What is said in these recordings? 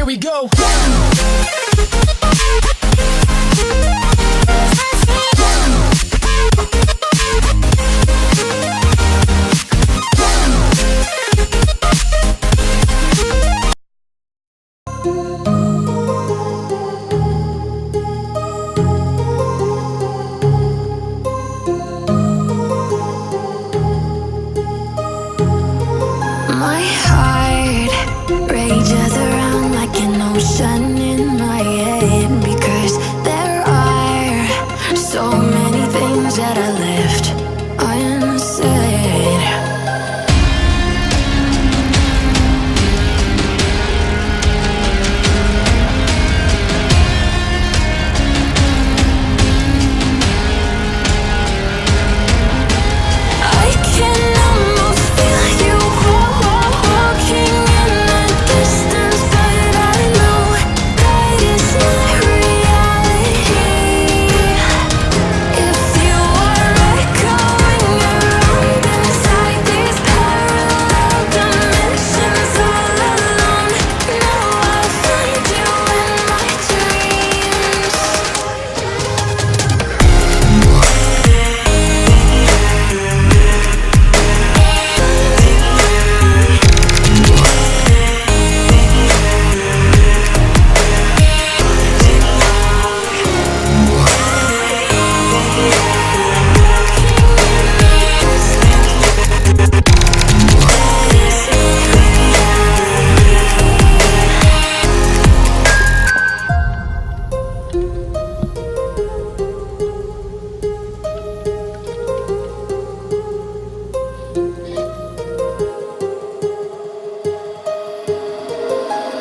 Here we go. My heart rages around like an ocean in my head, because there are so many things that I left unsaid. I can almost feel you walking in the distance, but I know that it's not reality. If you are echoing around inside these parallel dimensions all alone, know I'll find you in my dreams.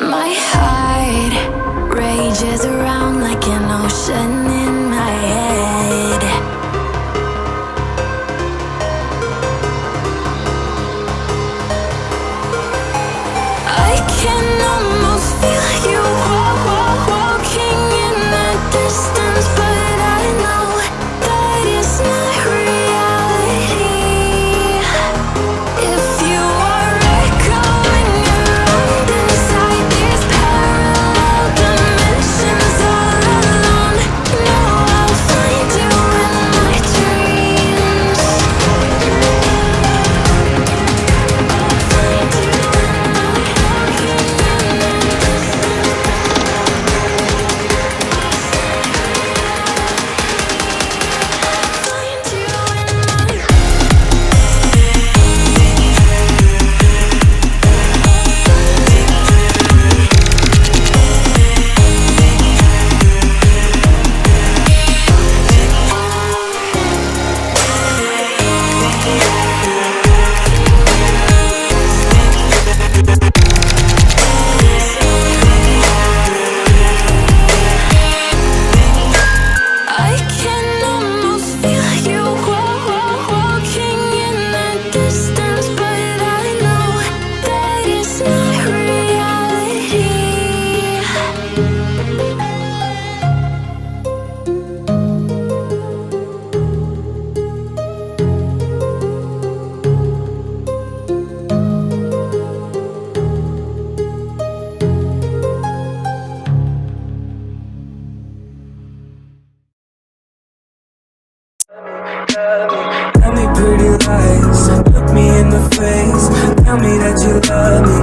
My heart rages around like an ocean in my head. I can almost feel you walking in the distance, but I know that it's not reality. If you are echoing around inside these parallel dimensions all alone, know I'll find you in my dreams. I'll find you in I can almost feel you walking in the distance, but I know that it's not reality. Tell me pretty lies, look me in the face. Tell me that you love me,